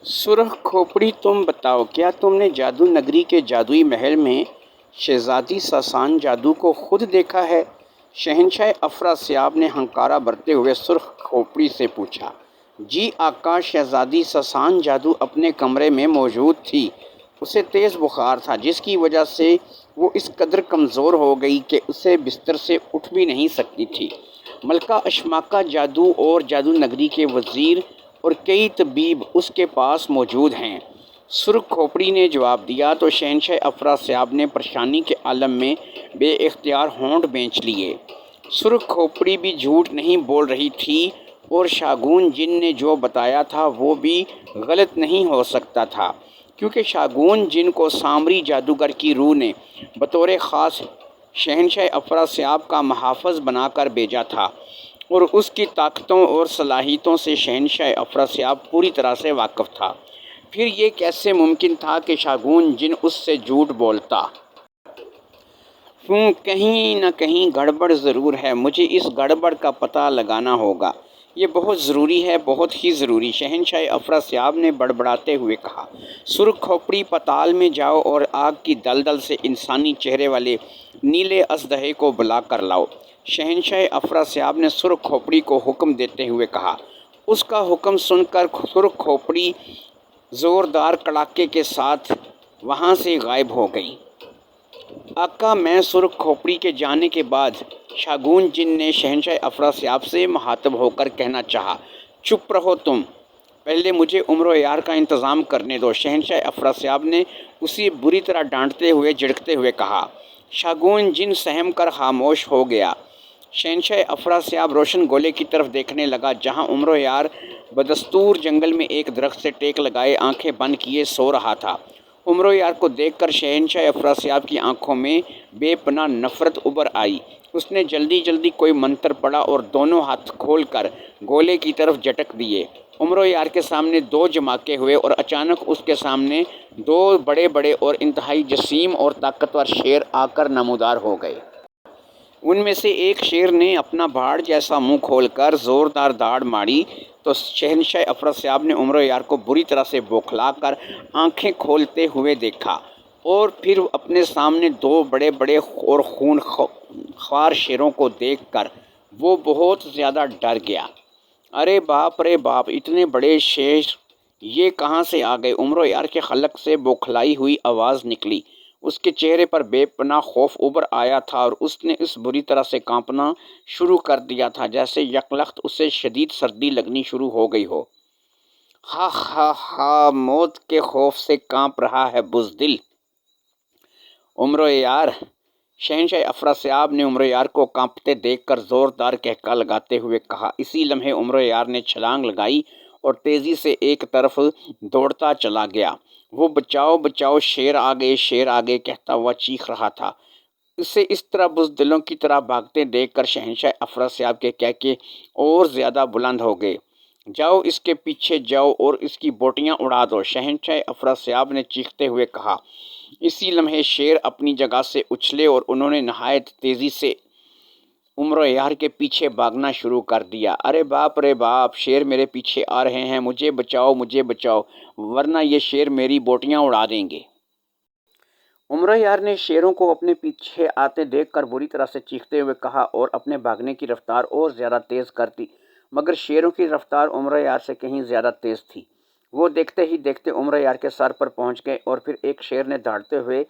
سرخ کھوپڑی تم بتاؤ، کیا تم نے جادو نگری کے جادوئی محل میں شہزادی ساسان جادو کو خود دیکھا ہے؟ شہنشاہ افراسیاب نے ہنکارا برتے ہوئے سرخ کھوپڑی سے پوچھا۔ جی آقا، شہزادی ساسان جادو اپنے کمرے میں موجود تھی۔ اسے تیز بخار تھا، جس کی وجہ سے وہ اس قدر کمزور ہو گئی کہ اسے بستر سے اٹھ بھی نہیں سکتی تھی۔ ملکہ اشماکا جادو اور جادو نگری کے وزیر اور کئی طبیب اس کے پاس موجود ہیں، سرخ کھوپڑی نے جواب دیا۔ تو شہنشاہ افراسیاب نے پریشانی کے عالم میں بے اختیار ہونٹ بھینچ لیے۔ سرخ کھوپڑی بھی جھوٹ نہیں بول رہی تھی، اور شاگون جن نے جو بتایا تھا وہ بھی غلط نہیں ہو سکتا تھا، کیونکہ شاگون جن کو سامری جادوگر کی روح نے بطور خاص شہنشاہ افراسیاب کا محافظ بنا کر بھیجا تھا، اور اس کی طاقتوں اور صلاحیتوں سے شہنشاہ افراسیاب پوری طرح سے واقف تھا۔ پھر یہ کیسے ممکن تھا کہ شاگون جن اس سے جھوٹ بولتا؟ کہیں نہ کہیں گڑبڑ ضرور ہے، مجھے اس گڑبڑ کا پتہ لگانا ہوگا۔ یہ بہت ضروری ہے، بہت ہی ضروری، شہنشاہ افراسیاب نے بڑبڑاتے ہوئے کہا۔ سرخ کھوپڑی، پتال میں جاؤ اور آگ کی دلدل سے انسانی چہرے والے نیلے اژدہے کو بلا کر لاؤ، شہنشاہ افراسیاب نے سرخ کھوپڑی کو حکم دیتے ہوئے کہا۔ اس کا حکم سن کر سرخ کھوپڑی زوردار کڑاکے کے ساتھ وہاں سے غائب ہو گئی۔ آقا، میں سرخ کھوپڑی کے جانے کے بعد شاگون جن نے شہنشاہ افراسیاب سے مخاطب ہو کر کہنا چاہا۔ چپ رہو تم، پہلے مجھے عمر و یار کا انتظام کرنے دو، شہنشاہ افراسیاب نے اسے بری طرح ڈانٹتے ہوئے جھڑکتے ہوئے کہا۔ شاگون جن سہم کر خاموش ہو گیا۔ شہنشاہ افراسیاب روشن گولے کی طرف دیکھنے لگا، جہاں عمر و یار بدستور جنگل میں ایک درخت سے ٹیک لگائے آنکھیں بند کیے سو رہا تھا۔ عمر و یار کو دیکھ کر شہنشاہ افراسیاب کی آنکھوں میں بے پناہ نفرت ابھر آئی۔ اس نے جلدی جلدی کوئی منتر پڑھا اور دونوں ہاتھ کھول کر گولے کی طرف جھٹک دیے۔ عمر و یار کے سامنے دو جھماکے ہوئے اور اچانک اس کے سامنے دو بڑے بڑے اور انتہائی جسیم اور طاقتور شیر آ کر نمودار ہو گئے۔ ان میں سے ایک شیر نے اپنا بھاڑ جیسا منہ کھول کر زوردار داڑ ماری، تو شہنشاہ افراسیاب نے عمر و یار کو بری طرح سے بوکھلا کر آنکھیں کھولتے ہوئے دیکھا، اور پھر اپنے سامنے دو بڑے بڑے اور خون خوار شیروں کو دیکھ کر وہ بہت زیادہ ڈر گیا۔ ارے باپ رے باپ، اتنے بڑے شیر یہ کہاں سے آ گئے؟ عمر و یار کے حلق سے بوکھلائی ہوئی آواز نکلی۔ اس کے چہرے پر بے پناہ خوف ابھر آیا تھا، اور اس نے اس بری طرح سے کانپنا شروع کر دیا تھا جیسے یکلخت اسے شدید سردی لگنی شروع ہو گئی ہو۔ ہا ہا ہا، موت کے خوف سے کانپ رہا ہے بزدل عمر و یار، شہنشاہ افراسیاب نے عمر و یار کو کانپتے دیکھ کر زوردار قہقہا لگاتے ہوئے کہا۔ اسی لمحے عمر و یار نے چھلانگ لگائی اور تیزی سے ایک طرف دوڑتا چلا گیا۔ وہ بچاؤ بچاؤ، شیر آ گئے، شیر آ گئے کہتا ہوا چیخ رہا تھا۔ اسے اس طرح بزدلوں کی طرح بھاگتے دیکھ کر شہنشاہ افراسیاب کے قہقہے اور زیادہ بلند ہو گئے۔ جاؤ، اس کے پیچھے جاؤ اور اس کی بوٹیاں اڑا دو، شہنشاہ افراسیاب نے چیختے ہوئے کہا۔ اسی لمحے شیر اپنی جگہ سے اچھلے اور انہوں نے نہایت تیزی سے عمر و یار کے پیچھے بھاگنا شروع کر دیا۔ ارے باپ رے باپ، شیر میرے پیچھے آ رہے ہیں، مجھے بچاؤ مجھے بچاؤ، ورنہ یہ شیر میری بوٹیاں اڑا دیں گے۔ عمر یار نے شیروں کو اپنے پیچھے آتے دیکھ کر بری طرح سے چیختے ہوئے کہا اور اپنے بھاگنے کی رفتار اور زیادہ تیز کر دی، مگر شیروں کی رفتار عمر یار سے کہیں زیادہ تیز تھی۔ وہ دیکھتے ہی دیکھتے عمر یار کے سر پر پہنچ گئے، اور پھر ایک شیر نے دھاڑتے ہوئے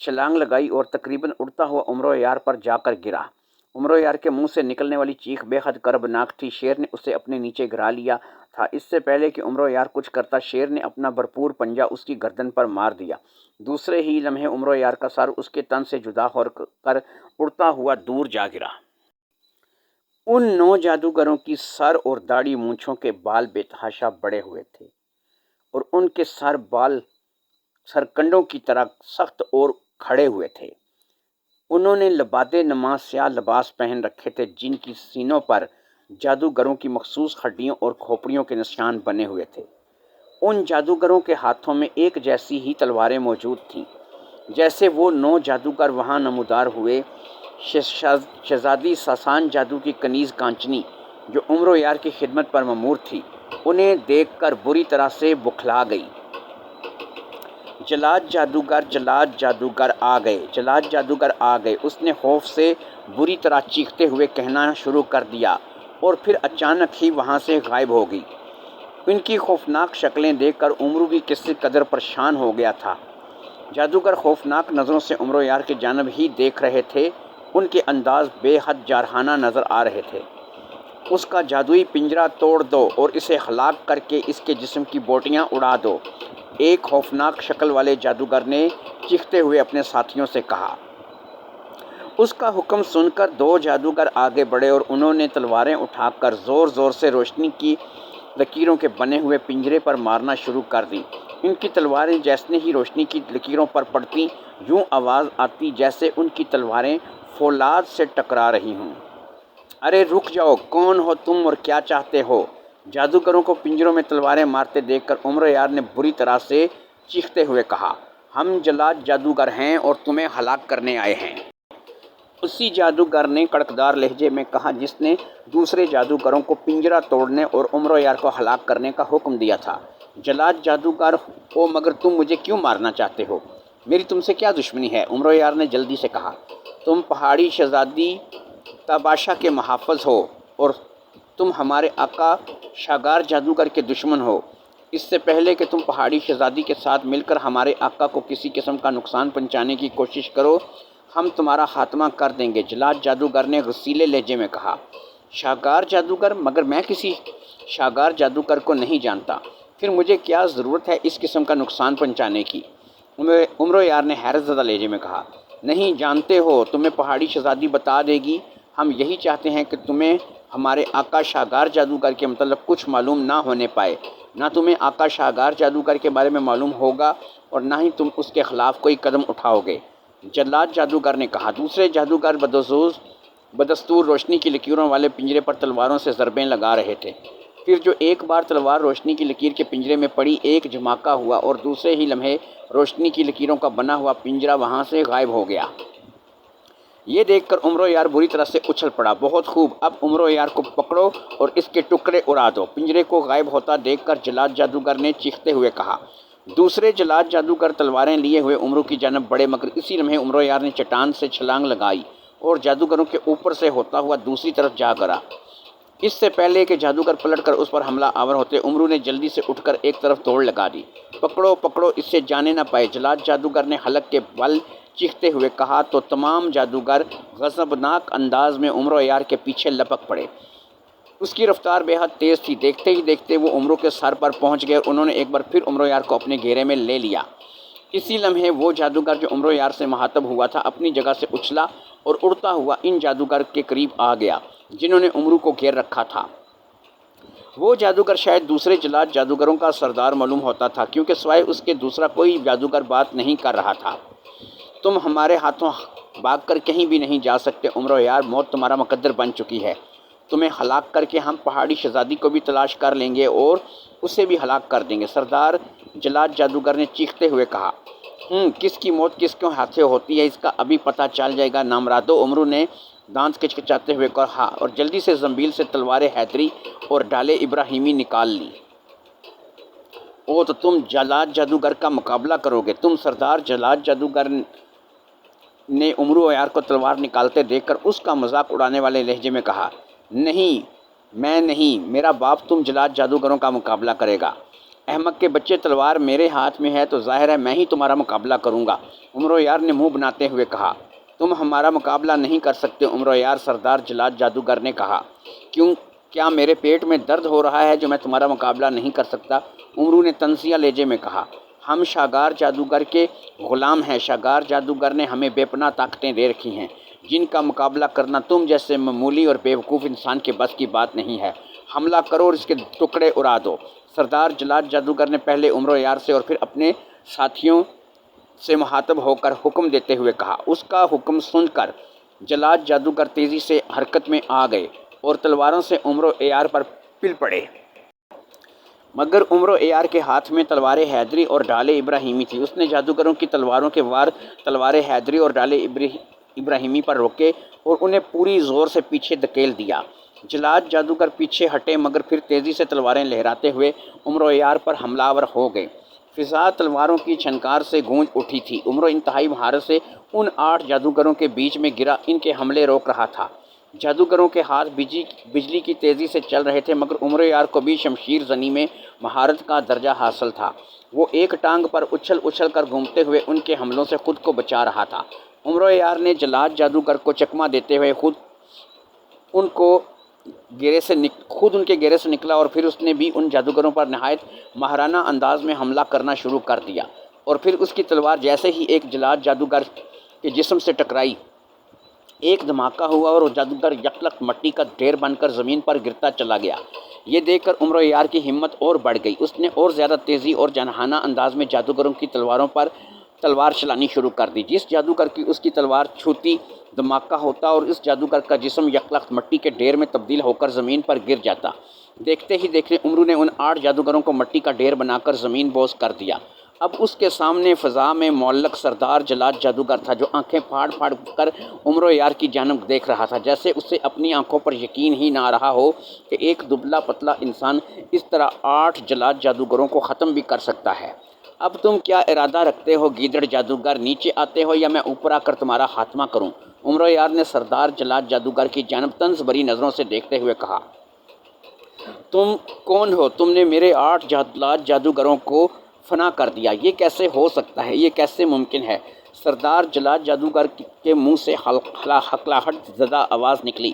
چھلانگ لگائی اور تقریباً اڑتا ہوا عمر یار پر جا کر گرا۔ عمر یار کے منہ سے نکلنے والی چیخ بے حد کربناک تھی۔ شیر نے اسے اپنے نیچے گرا لیا تھا۔ اس سے پہلے کہ عمر یار کچھ کرتا، شیر نے اپنا بھرپور پنجہ اس کی گردن پر مار دیا۔ دوسرے ہی لمحے عمر یار کا سر اس کے تن سے جدا ہو کر اڑتا ہوا دور جا گرا۔ ان 9 جادوگروں کی سر اور داڑھی مونچھوں کے بال بے تحاشا بڑے ہوئے تھے، اور ان کے بال سرکنڈوں کی طرح سخت اور کھڑے ہوئے تھے۔ انہوں نے لبادے نما سیاہ لباس پہن رکھے تھے، جن کی سینوں پر جادوگروں کی مخصوص ہڈیوں اور کھوپڑیوں کے نشان بنے ہوئے تھے۔ ان جادوگروں کے ہاتھوں میں ایک جیسی ہی تلواریں موجود تھیں جیسے وہ 9 جادوگر وہاں نمودار ہوئے۔ شہزادی ساسان جادو کی کنیز کانچنی، جو عمر یار کی خدمت پر مامور تھی، انہیں دیکھ کر بری طرح سے بکھلا گئی۔ جلاد جادوگر آ گئے، جلاد جادوگر آ گئے، اس نے خوف سے بری طرح چیختے ہوئے کہنا شروع کر دیا اور پھر اچانک ہی وہاں سے غائب ہو گئی۔ ان کی خوفناک شکلیں دیکھ کر عمرو بھی کسی قدر پریشان ہو گیا تھا۔ جادوگر خوفناک نظروں سے عمرو یار کی جانب ہی دیکھ رہے تھے، ان کے انداز بے حد جارحانہ نظر آ رہے تھے۔ اس کا جادوئی پنجرا توڑ دو اور اسے ہلاک کر کے اس کے جسم کی بوٹیاں اڑا دو، ایک خوفناک شکل والے جادوگر نے چیختے ہوئے اپنے ساتھیوں سے کہا۔ اس کا حکم سن کر دو جادوگر آگے بڑھے اور انہوں نے تلواریں اٹھا کر زور زور سے روشنی کی لکیروں کے بنے ہوئے پنجرے پر مارنا شروع کر دیں۔ ان کی تلواریں جیسے ہی روشنی کی لکیروں پر پڑتیں، یوں آواز آتی جیسے ان کی تلواریں فولاد سے ٹکرا رہی ہوں۔ ارے رک جاؤ، کون ہو تم اور کیا چاہتے ہو؟ جادوگروں کو پنجروں میں تلواریں مارتے دیکھ کر عمرو یار نے بری طرح سے چیختے ہوئے کہا، ہم جلاد جادوگر ہیں اور تمہیں ہلاک کرنے آئے ہیں۔ اسی جادوگر نے کڑکدار لہجے میں کہا جس نے دوسرے جادوگروں کو پنجرا توڑنے اور عمرو یار کو ہلاک کرنے کا حکم دیا تھا۔ جلاد جادوگر ہو مگر تم مجھے کیوں مارنا چاہتے ہو؟ میری تم سے کیا دشمنی ہے؟ عمرو یار نے جلدی سے کہا۔ تم پہاڑی شہزادی تاباشا کے محافظ ہو اور تم ہمارے آقا شاگار جادوگر کے دشمن ہو۔ اس سے پہلے کہ تم پہاڑی شہزادی کے ساتھ مل کر ہمارے آقا کو کسی قسم کا نقصان پہنچانے کی کوشش کرو، ہم تمہارا خاتمہ کر دیں گے، جلاد جادوگر نے غصیلے لہجے میں کہا۔ شاگار جادوگر؟ مگر میں کسی شاگار جادوگر کو نہیں جانتا، پھر مجھے کیا ضرورت ہے اس قسم کا نقصان پہنچانے کی؟ عمرو یار نے حیرت زدہ لہجے میں کہا۔ نہیں جانتے ہو، تمہیں پہاڑی شہزادی بتا دے گی۔ ہم یہی چاہتے ہیں کہ تمہیں ہمارے آقا شاگار جادوگر کے متعلق کچھ معلوم نہ ہونے پائے، نہ تمہیں آقا شاگار جادوگر کے بارے میں معلوم ہوگا اور نہ ہی تم اس کے خلاف کوئی قدم اٹھاؤ گے، جلاد جادوگر نے کہا۔ دوسرے جادوگر بدستور روشنی کی لکیروں والے پنجرے پر تلواروں سے ضربیں لگا رہے تھے۔ پھر جو ایک بار تلوار روشنی کی لکیر کے پنجرے میں پڑی، ایک جھماکہ ہوا اور دوسرے ہی لمحے روشنی کی لکیروں کا بنا ہوا پنجرا وہاں سے غائب ہو گیا۔ یہ دیکھ کر عمرو یار بری طرح سے اچھل پڑا۔ بہت خوب، اب عمرو یار کو پکڑو اور اس کے ٹکڑے اڑا دو، پنجرے کو غائب ہوتا دیکھ کر جلاد جادوگر نے چیختے ہوئے کہا۔ دوسرے جلاد جادوگر تلواریں لیے ہوئے عمرو کی جانب بڑھے مگر اسی لمحے عمرو یار نے چٹان سے چھلانگ لگائی اور جادوگروں کے اوپر سے ہوتا ہوا دوسری طرف جا گرا۔ اس سے پہلے کہ جادوگر پلٹ کر اس پر حملہ آور ہوتے، عمرو نے جلدی سے اٹھ کر ایک طرف دوڑ لگا دی۔ پکڑو پکڑو، اس سے جانے نہ پائے، جلاد جادوگر نے حلق کے بل چیختے ہوئے کہا تو تمام جادوگر غضبناک انداز میں عمرو یار کے پیچھے لپک پڑے۔ اس کی رفتار بے حد تیز تھی، دیکھتے ہی دیکھتے وہ عمرو کے سر پر پہنچ گئے اور انہوں نے ایک بار پھر عمرو یار کو اپنے گھیرے میں لے لیا۔ اسی لمحے وہ جادوگر جو عمرو یار سے مخاطب ہوا تھا اپنی جگہ سے اچھلا اور اڑتا ہوا ان جادوگر کے قریب آ گیا جنہوں نے عمرو کو گھیر رکھا تھا۔ وہ جادوگر شاید دوسرے جلاد جادوگروں کا سردار معلوم ہوتا تھا کیونکہ سوائے اس کے دوسرا کوئی جادوگر بات نہیں کر رہا تھا۔ تم ہمارے ہاتھوں بھاگ کر کہیں بھی نہیں جا سکتے عمرو یار، موت تمہارا مقدر بن چکی ہے۔ تمہیں ہلاک کر کے ہم پہاڑی شہزادی کو بھی تلاش کر لیں گے اور اسے بھی ہلاک کر دیں گے، سردار جلاد جادوگر نے چیختے ہوئے کہا۔ کس کی موت کس کے ہاتھوں ہوتی ہے اس کا ابھی پتہ چل جائے گا نامرادو، عمرو نے دانت کچکچاتے ہوئے کہا اور جلدی سے زنبیل سے تلوار حیدری اور ڈھال ابراہیمی نکال لی۔ او تو تم جلاد جادوگر کا مقابلہ کرو گے؟ تم سردار جلاد جادوگر نے عمرو یار کو تلوار نکالتے دیکھ کر اس کا مذاق اڑانے والے لہجے میں کہا۔ نہیں، میں نہیں، میرا باپ تم جلاد جادوگروں کا مقابلہ کرے گا۔ احمق کے بچے، تلوار میرے ہاتھ میں ہے تو ظاہر ہے میں ہی تمہارا مقابلہ کروں گا، عمرو یار نے منہ بناتے ہوئے کہا۔ تم ہمارا مقابلہ نہیں کر سکتے عمرو یار، سردار جلاد جادوگر نے کہا۔ کیوں؟ کیا میرے پیٹ میں درد ہو رہا ہے جو میں تمہارا مقابلہ نہیں کر سکتا؟ عمرو نے تنزیہ لہجے میں کہا۔ ہم شاگار جادوگر کے غلام ہیں، شاگار جادوگر نے ہمیں بے پناہ طاقتیں دے رکھی ہیں جن کا مقابلہ کرنا تم جیسے معمولی اور بیوقوف انسان کے بس کی بات نہیں ہے۔ حملہ کرو اور اس کے ٹکڑے اڑا دو، سردار جلاد جادوگر نے پہلے عمرو یار سے اور پھر اپنے ساتھیوں سے مخاطب ہو کر حکم دیتے ہوئے کہا۔ اس کا حکم سن کر جلاد جادوگر تیزی سے حرکت میں آ گئے اور تلواروں سے عمرو یار پر پل پڑے، مگر عمرو یار کے ہاتھ میں تلوار حیدری اور ڈھال ابراہیمی تھی۔ اس نے جادوگروں کی تلواروں کے وار تلوار حیدری اور ڈھال ابراہیمی پر روکے اور انہیں پوری زور سے پیچھے دھکیل دیا۔ جلاد جادوگر پیچھے ہٹے مگر پھر تیزی سے تلواریں لہراتے ہوئے عمر و عیار پر حملہ آور ہو گئے۔ فضا تلواروں کی چھنکار سے گونج اٹھی تھی۔ عمر انتہائی مہارت سے ان 8 جادوگروں کے بیچ میں گرا ان کے حملے روک رہا تھا۔ جادوگروں کے ہاتھ بجلی کی تیزی سے چل رہے تھے مگر عمر یار کو بھی شمشیر زنی میں مہارت کا درجہ حاصل تھا۔ وہ ایک ٹانگ پر اچھل اچھل کر گھومتے ہوئے ان کے حملوں سے خود کو بچا رہا تھا۔ عمر یار نے جلاد جادوگر کو چکما دیتے ہوئے خود ان کے گھیرے سے نکلا اور پھر اس نے بھی ان جادوگروں پر نہایت ماہرانہ انداز میں حملہ کرنا شروع کر دیا، اور پھر اس کی تلوار جیسے ہی ایک جلاد جادوگر کے جسم سے ٹکرائی، ایک دھماکہ ہوا اور وہ جادوگر یکلخت مٹی کا ڈھیر بن کر زمین پر گرتا چلا گیا۔ یہ دیکھ کر عمر یار کی ہمت اور بڑھ گئی۔ اس نے اور زیادہ تیزی اور جارحانہ انداز میں جادوگروں کی تلواروں پر تلوار چلانی شروع کر دی۔ جس جادوگر کی اس کی تلوار چھوتی دھماکہ ہوتا اور اس جادوگر کا جسم یکلخت مٹی کے ڈھیر میں تبدیل ہو کر زمین پر گر جاتا۔ دیکھتے ہی دیکھتے عمرو نے ان 8 جادوگروں کو مٹی کا ڈھیر بنا کر زمین بوس کر دیا۔ اب اس کے سامنے فضا میں معلق سردار جلاد جادوگر تھا، جو آنکھیں پھاڑ پھاڑ کر عمر یار کی جانب دیکھ رہا تھا، جیسے اسے اپنی آنکھوں پر یقین ہی نہ آ رہا ہو کہ ایک دبلا پتلا انسان اس طرح 8 جلاد جادوگروں کو ختم بھی کر سکتا ہے۔ اب تم کیا ارادہ رکھتے ہو گیدڑ جادوگر؟ نیچے آتے ہو یا میں اوپر آ کر تمہارا خاتمہ کروں؟ عمر یار نے سردار جلاد جادوگر کی جانب طنز بھری نظروں سے دیکھتے ہوئے کہا۔ تم کون ہو؟ تم نے میرے 8 جلاد جادوگروں کو فنا کر دیا، یہ کیسے ہو سکتا ہے؟ یہ کیسے ممکن ہے؟ سردار جلاد جادوگر کے منہ سے ہقلاہٹ زدہ آواز نکلی۔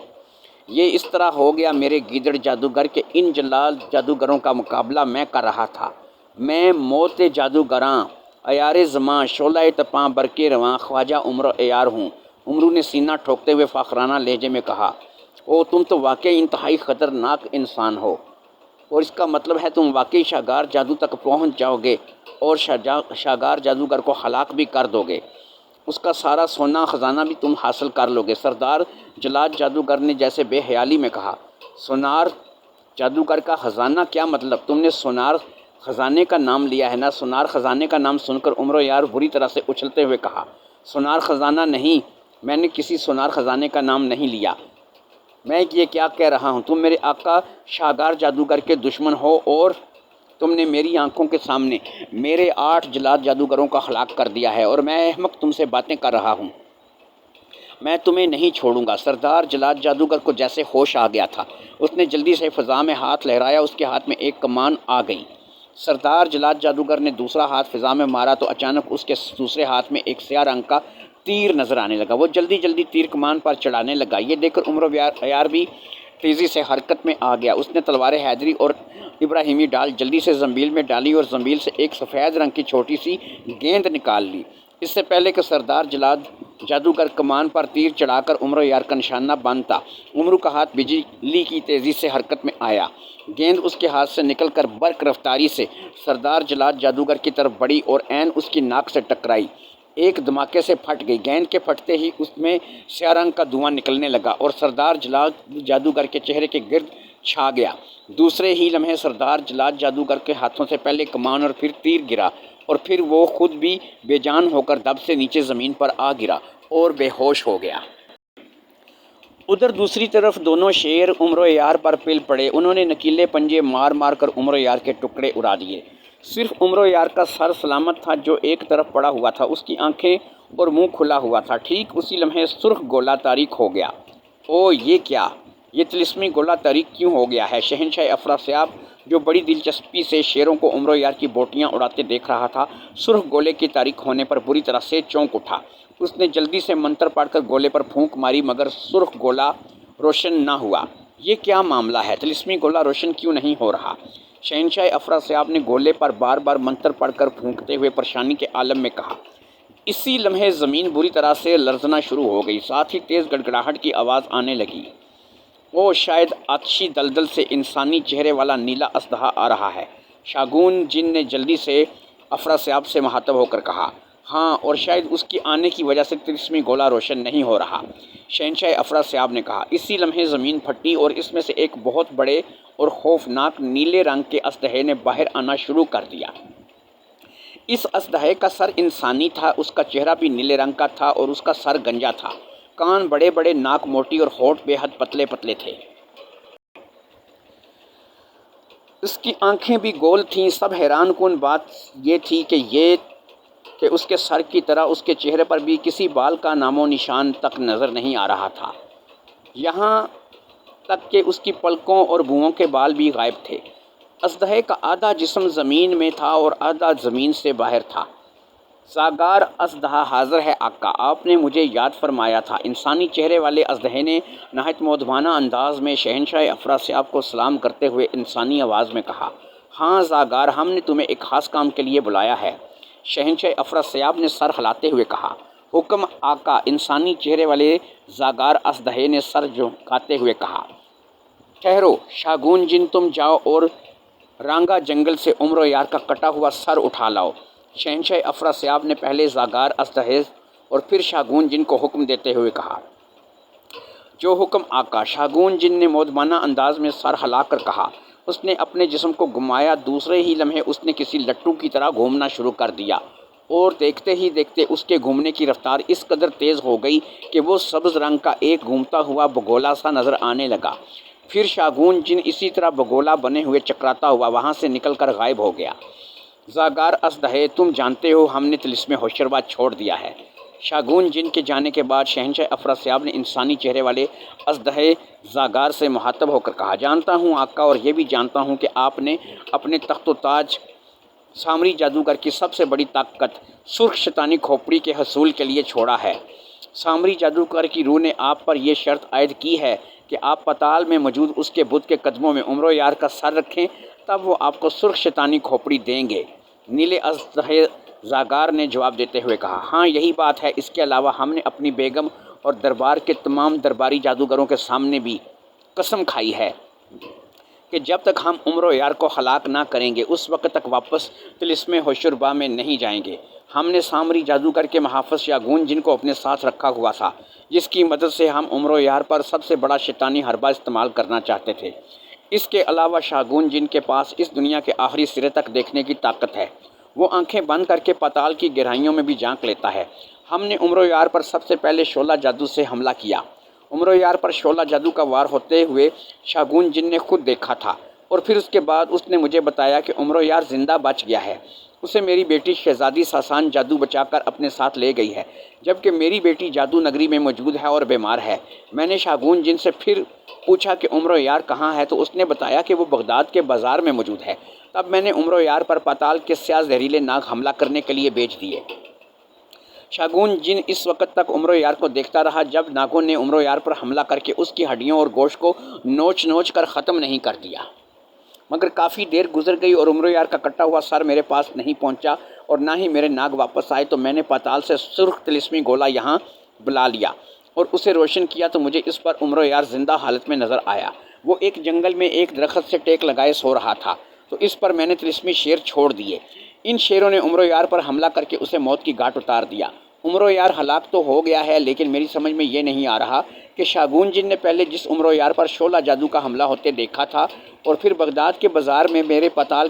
یہ اس طرح ہو گیا میرے گیدڑ جادوگر کہ ان جلاد جادوگروں کا مقابلہ میں کر رہا تھا۔ میں موت جادوگراں، عیار زماں، شعلہ تپاں، برق رواں خواجہ عمر عیار ہوں۔ عمرو نے سینہ ٹھوکتے ہوئے فاخرانہ لہجے میں کہا۔ او تم تو واقعی انتہائی خطرناک انسان ہو، اور اس کا مطلب ہے تم واقعی شاہگار جادو تک پہنچ جاؤ گے اور شاہگار جادوگر کو ہلاک بھی کر دو گے۔ اس کا سارا سونا خزانہ بھی تم حاصل کر لو گے۔ سردار جلاد جادوگر نے جیسے بے حیالی میں کہا۔ سونار جادوگر کا خزانہ؟ کیا مطلب؟ تم نے سونار خزانے کا نام لیا ہے نا؟ سونار خزانے کا نام سن کر عمر یار بری طرح سے اچھلتے ہوئے کہا۔ سونار خزانہ نہیں، میں نے کسی سونار خزانے کا نام نہیں لیا۔ میں یہ کیا کہہ رہا ہوں؟ تم میرے آقا شاہگار جادوگر کے دشمن ہو اور تم نے میری آنکھوں کے سامنے میرے 8 جلاد جادوگروں کا ہلاک کر دیا ہے، اور میں احمق تم سے باتیں کر رہا ہوں۔ میں تمہیں نہیں چھوڑوں گا۔ سردار جلاد جادوگر کو جیسے ہوش آ گیا تھا، اس نے جلدی سے فضا میں ہاتھ لہرایا۔ اس کے ہاتھ میں ایک کمان آ گئی۔ سردار جلاد جادوگر نے دوسرا ہاتھ فضا میں مارا تو اچانک اس کے دوسرے ہاتھ میں ایک سیاہ رنگ کا تیر نظر آنے لگا۔ وہ جلدی جلدی تیر کمان پر چڑھانے لگا۔ یہ دیکھ کر عمر عیار بھی تیزی سے حرکت میں آ گیا۔ اس نے تلواریں حیدری اور ابراہیمی ڈال جلدی سے زنبیل میں ڈالی اور زنبیل سے ایک سفید رنگ کی چھوٹی سی گیند نکال لی۔ اس سے پہلے کہ سردار جلاد جادوگر کمان پر تیر چڑھا کر عمر یار کا نشانہ باندھتا، عمرو کا ہاتھ بجلی کی تیزی سے حرکت میں آیا۔ گیند اس کے ہاتھ سے نکل کر برق رفتاری سے سردار جلاد جادوگر کی طرف بڑھی اور عین اس کی ناک سے ٹکرائی۔ ایک دھماکے سے پھٹ گئی۔ گیند کے پھٹتے ہی اس میں سیاہ رنگ کا دھواں نکلنے لگا اور سردار جلاد جادوگر کے چہرے کے گرد چھا گیا۔ دوسرے ہی لمحے سردار جلاد جادوگر کے ہاتھوں سے پہلے کمان اور پھر تیر گرا، اور پھر وہ خود بھی بے جان ہو کر دب سے نیچے زمین پر آ گرا اور بے ہوش ہو گیا۔ ادھر دوسری طرف دونوں شیر عمر یار پر پل پڑے۔ انہوں نے نکیلے پنجے مار مار کر عمر یار کے ٹکڑے اڑا دیے۔ صرف عمر یار کا سر سلامت تھا، جو ایک طرف پڑا ہوا تھا۔ اس کی آنکھیں اور منہ کھلا ہوا تھا۔ ٹھیک اسی لمحے سرخ گولہ تاریک ہو گیا۔ او یہ کیا؟ یہ طلسمی گولہ تاریک کیوں ہو گیا ہے؟ شہنشاہ افراسیاب، جو بڑی دلچسپی سے شیروں کو عمر یار کی بوٹیاں اڑاتے دیکھ رہا تھا، سرخ گولے کے تاریک ہونے پر بری طرح سے چونک اٹھا۔ اس نے جلدی سے منتر پڑھ کر گولے پر پھونک ماری مگر سرخ گولہ روشن نہ ہوا۔ یہ کیا معاملہ ہے؟ طلسمی گولہ روشن کیوں نہیں ہو رہا؟ شہنشاہ افراسیاب نے گولے پر بار بار منتر پڑھ کر پھونکتے ہوئے پریشانی کے عالم میں کہا۔ اسی لمحے زمین بری طرح سے لرزنا شروع ہو گئی، ساتھ ہی تیز گڑگڑاہٹ کی آواز آنے لگی۔ وہ شاید آتشی دلدل سے انسانی چہرے والا نیلا اژدہا آ رہا ہے، شاگون جن نے جلدی سے افراسیاب سے مخاطب ہو کر کہا۔ ہاں، اور شاید اس کے آنے کی وجہ سے طلسمی گولہ روشن نہیں ہو رہا، شہنشاہ افراسیاب نے کہا۔ اسی لمحے زمین پھٹی اور اس میں سے ایک بہت بڑے اور خوفناک نیلے رنگ کے اژدہے نے باہر آنا شروع کر دیا۔ اس اژدہے کا سر انسانی تھا، اس کا چہرہ بھی نیلے رنگ کا تھا اور اس کا سر گنجا تھا۔ کان بڑے بڑے، ناک موٹی اور ہونٹ بے حد پتلے پتلے تھے۔ اس کی آنکھیں بھی گول تھیں۔ سب حیران کن بات یہ تھی کہ اس کے سر کی طرح اس کے چہرے پر بھی کسی بال کا نام و نشان تک نظر نہیں آ رہا تھا، یہاں تک کہ اس کی پلکوں اور بوؤں کے بال بھی غائب تھے۔ اژدہے کا آدھا جسم زمین میں تھا اور آدھا زمین سے باہر تھا۔ زاگار اژدہا حاضر ہے آقا، آپ نے مجھے یاد فرمایا تھا۔ انسانی چہرے والے اژدہے نے نہایت مؤدبانہ انداز میں شہنشاہ افراسیاب کو سلام کرتے ہوئے انسانی آواز میں کہا، ہاں زاگار، ہم نے تمہیں ایک خاص کام کے لیے بلایا ہے۔ شہنشاہ افراسیاب نے سر ہلاتے ہوئے کہا، حکم آقا۔ انسانی چہرے والے زاگار اژدہے نے سر جھکاتے ہوئے کہا، ٹھہرو شاگون جن، تم جاؤ اور رانگا جنگل سے عمر و یار کا کٹا ہوا سر اٹھا لاؤ۔ شہنشاہ افراسیاب نے پہلے زاگار اژدہے اور پھر شاگون جن کو حکم دیتے ہوئے کہا، جو حکم آقا۔ شاگون جن نے مؤدبانہ انداز میں سر ہلا کر کہا۔ اس نے اپنے جسم کو گھمایا، دوسرے ہی لمحے اس نے کسی لٹو کی طرح گھومنا شروع کر دیا اور دیکھتے ہی دیکھتے اس کے گھومنے کی رفتار اس قدر تیز ہو گئی کہ وہ سبز رنگ کا ایک گھومتا ہوا بگولا سا نظر آنے لگا۔ پھر شاگون جن اسی طرح بگولا بنے ہوئے چکراتا ہوا وہاں سے نکل کر غائب ہو گیا۔ زاگار اژدہے، تم جانتے ہو ہم نے طلسم ہوشربا چھوڑ دیا ہے۔ شاگون جن کے جانے کے بعد شہنشاہ افراسیاب نے انسانی چہرے والے اژدہے زاگار سے مخاطب ہو کر کہا، جانتا ہوں آقا، اور یہ بھی جانتا ہوں کہ آپ نے اپنے تخت و تاج سامری جادوگر کی سب سے بڑی طاقت سرخ شیطانی کھوپڑی کے حصول کے لیے چھوڑا ہے۔ سامری جادوگر کی روح نے آپ پر یہ شرط عائد کی ہے کہ آپ پتال میں موجود اس کے بت کے قدموں میں عمر و یار کا سر رکھیں، تب وہ آپ کو سرخ شیطانی کھوپڑی دیں گے۔ نیلے اژدہے زاگار نے جواب دیتے ہوئے کہا، ہاں یہی بات ہے، اس کے علاوہ ہم نے اپنی بیگم اور دربار کے تمام درباری جادوگروں کے سامنے بھی قسم کھائی ہے کہ جب تک ہم عمر و یار کو ہلاک نہ کریں گے اس وقت تک واپس طلسم ہوشربا میں نہیں جائیں گے۔ ہم نے سامری جادوگر کے محافظ شاگون جن کو اپنے ساتھ رکھا ہوا تھا، جس کی مدد سے ہم عمر و یار پر سب سے بڑا شیطانی حربہ استعمال کرنا چاہتے تھے۔ اس کے علاوہ شاگون جن کے پاس اس دنیا کے آخری سرے تک دیکھنے کی طاقت ہے، وہ آنکھیں بند کر کے پاتال کی گہرائیوں میں بھی جھانک لیتا ہے۔ ہم نے عمر و یار پر سب سے پہلے شعلہ جادو سے حملہ کیا۔ عمر و یار پر شعلہ جادو کا وار ہوتے ہوئے شاگون جن نے خود دیکھا تھا، اور پھر اس کے بعد اس نے مجھے بتایا کہ عمر و یار زندہ بچ گیا ہے۔ اسے میری بیٹی شہزادی ساسان جادو بچا کر اپنے ساتھ لے گئی ہے، جبکہ میری بیٹی جادو نگری میں موجود ہے اور بیمار ہے۔ میں نے شاگون جن سے پھر پوچھا کہ عمر و یار کہاں ہے، تو اس نے بتایا کہ وہ بغداد کے بازار میں موجود ہے۔ تب میں نے عمر و یار پر پاتال کے سیاہ زہریلے ناگ حملہ کرنے کے لیے بھیج دیے۔ شاگون جن اس وقت تک عمر و یار کو دیکھتا رہا جب ناگوں نے عمر و یار پر حملہ کر کے اس کی ہڈیوں اور گوشت کو نوچ نوچ کر ختم نہیں کر دیا، مگر کافی دیر گزر گئی اور عمر و یار کا کٹا ہوا سر میرے پاس نہیں پہنچا اور نہ ہی میرے ناگ واپس آئے۔ تو میں نے پاتال سے سرخ طلسمی گولا یہاں بلا لیا اور اسے روشن کیا، تو مجھے اس پر عمر و یار زندہ حالت میں نظر آیا۔ وہ ایک جنگل میں ایک درخت سے ٹیک لگائے سو رہا تھا، تو اس پر میں نے طلسمی شیر چھوڑ دیے۔ ان شیروں نے عمر و یار پر حملہ کر کے اسے موت کی گھاٹ اتار دیا۔ عمر و یار ہلاک تو ہو گیا ہے، لیکن میری سمجھ میں یہ نہیں آ رہا کہ شاگون جن نے پہلے جس عمر و یار پر شعلہ جادو کا حملہ ہوتے دیکھا تھا اور پھر بغداد کے بازار میں میرے پاتال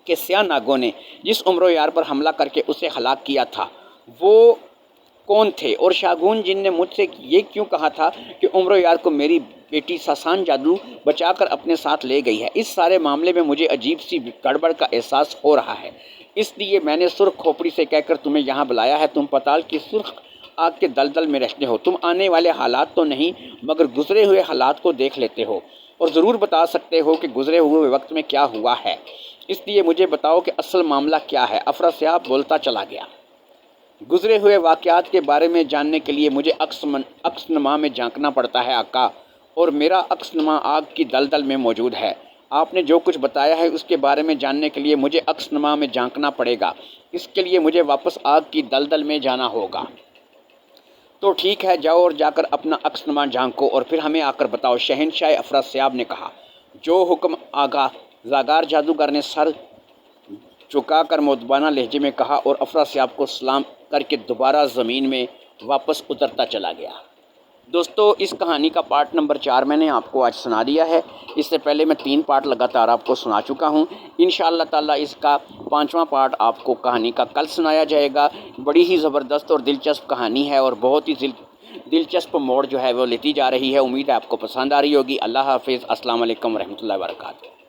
کے سیاہ ناگوں نے جس عمر و یار پر حملہ کر کے اسے ہلاک کیا تھا، وہ کون تھے، اور شاگون جن نے مجھ سے یہ کیوں کہا تھا کہ عمر و یار کو میری بیٹی ساسان جادو بچا کر اپنے ساتھ لے گئی ہے۔ اس سارے معاملے میں مجھے عجیب سی گڑبڑ کا احساس ہو رہا ہے، اس لیے میں نے سرخ کھوپڑی سے کہہ کر تمہیں یہاں بلایا ہے۔ تم پاتال کی سرخ آگ کے دلدل میں رہتے ہو، تم آنے والے حالات تو نہیں مگر گزرے ہوئے حالات کو دیکھ لیتے ہو اور ضرور بتا سکتے ہو کہ گزرے ہوئے وقت میں کیا ہوا ہے۔ اس لیے مجھے بتاؤ کہ اصل معاملہ کیا ہے۔ افراسیاب بولتا چلا گیا، گزرے ہوئے واقعات کے بارے میں جاننے کے لیے مجھے عکس نما میں جھانکنا پڑتا ہے آقا، اور میرا عکس نما آگ کی دلدل میں موجود ہے۔ آپ نے جو کچھ بتایا ہے اس کے بارے میں جاننے کے لیے مجھے عکس نما میں جھانکنا پڑے گا، اس کے لیے مجھے واپس آگ کی دلدل میں جانا ہوگا۔ تو ٹھیک ہے، جاؤ اور جا کر اپنا عکس نما جھانکو اور پھر ہمیں آ کر بتاؤ۔ شہنشاہ افراسیاب نے کہا، جو حکم آقا۔ زاگار جادوگر نے سر جھکا کر مؤدبانہ لہجے میں کہا اور افراسیاب کو سلام کر کے دوبارہ زمین میں واپس اترتا چلا گیا۔ دوستو، اس کہانی کا پارٹ نمبر 4 میں نے آپ کو آج سنا دیا ہے۔ اس سے پہلے میں 3 پارٹ لگاتار آپ کو سنا چکا ہوں۔ انشاءاللہ تعالیٰ اس کا 5واں پارٹ آپ کو کہانی کا کل سنایا جائے گا۔ بڑی ہی زبردست اور دلچسپ کہانی ہے اور بہت ہی دلچسپ موڑ جو ہے وہ لیتی جا رہی ہے۔ امید ہے آپ کو پسند آ رہی ہوگی۔ اللہ حافظ، السلام علیکم ورحمۃ اللہ وبرکاتہ۔